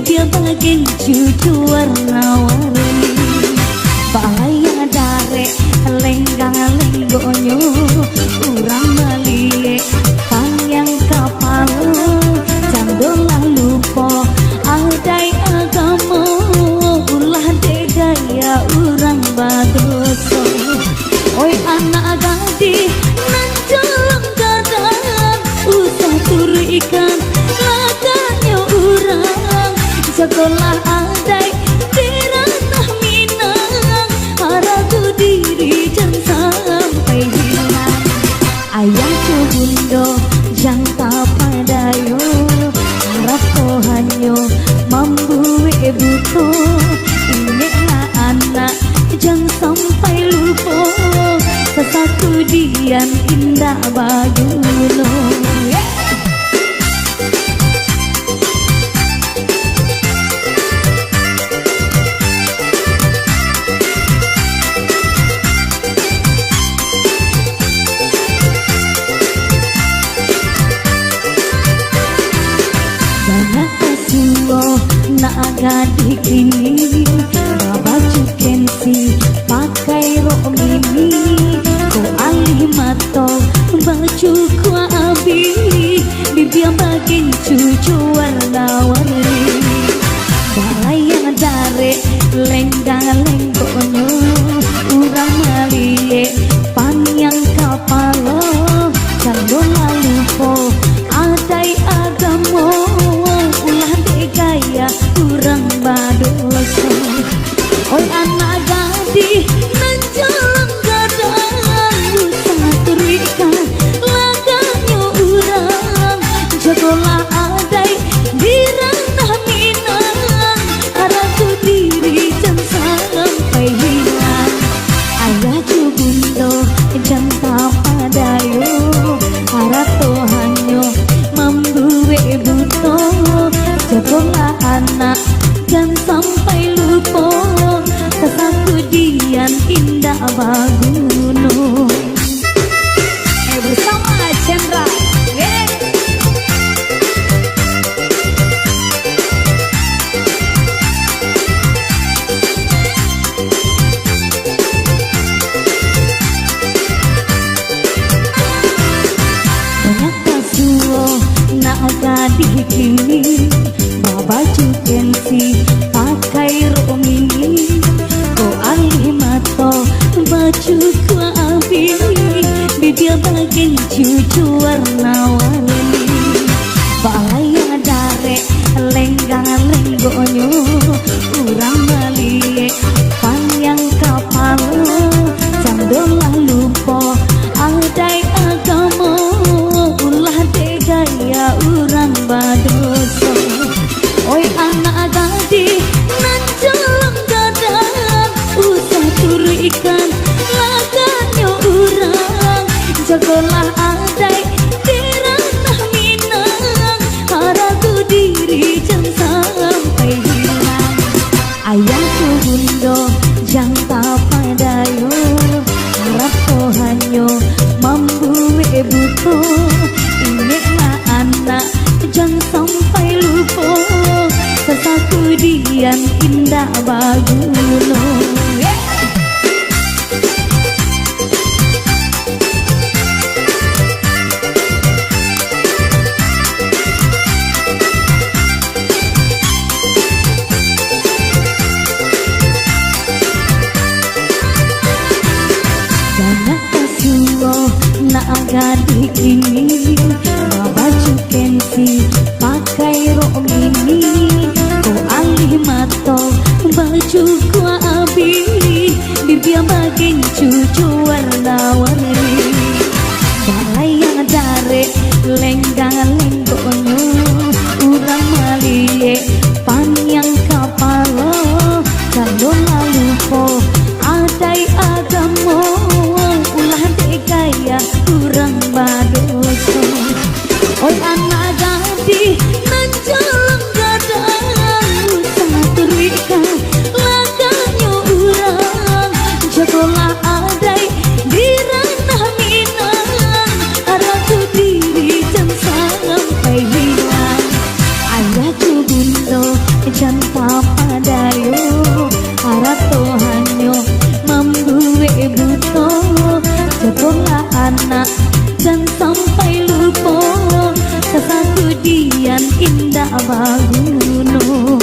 bibir bagian cucu warna-warni. Bahaya dare lenggang lenggonyo urang malie panjang kapal jandolah lupa adai agama ulah degaya urang badoso. Oi anak gadis nan jalan gadang usah turu ikan laganya urang sekolah adai diranah minang haraku diri jangan sampai hilang. Ayah cubundo jangka padayo harap kohanyo membuat buto ingatlah anak jangan sampai lupa sesatu dian indah bagulo. Gadis ini baju kensi pakai rok mini ko alih mato baju ku abi bibir bagian cucu warna-warni. Bahaya dare lenggang lenggonyo urang malie panjang kapalo jandolah lupa adai agamo ulah degaya urang badoso. Oi anak gadis nan jalan gadang usah turikan laganya urang jagolah adai diranah minang haraku diri jangan sampai hilang. Ayah cubundo jangka padayo harap Tuhanyo membuat buto jagolah anak jangan sampai lupa sesatu dian indah baguno. Bersama Chandra banyak kasuo nak gadis kini baju kensi pakai rok mini ko alih mato baju ku abi bibir bagian cucu warna-warni. Bahaya dare lenggang lenggonyo urang malie panjang kapal jandolah lupa adai agama ulah degaya urang badoso. Oi anak gadis nan jalan gadang usah turu ikan laganya urang jagolah adai diranah minang haraku diri jangan sampai hilang. Ayah cubundo jangka padayo harap Tuhanyo membuat buto ingatlah anak jangan sampai lupa sesatu dian indah bagulo. Banyak kasuo nak gadis ini baju kensi pakai rok mini ko alih mato baju ku abi bibir bagian cucu warna-warni. Bahaya dare lenggang lenggonyo urang malie panjang kapalo jandolah lupa adai agamo ulah degaya urang badoso. Oi anak gadis nan jalan gadang usah turikan laganya urang jagolah adai Jangan sampai lupa Kesakudian indah baguno.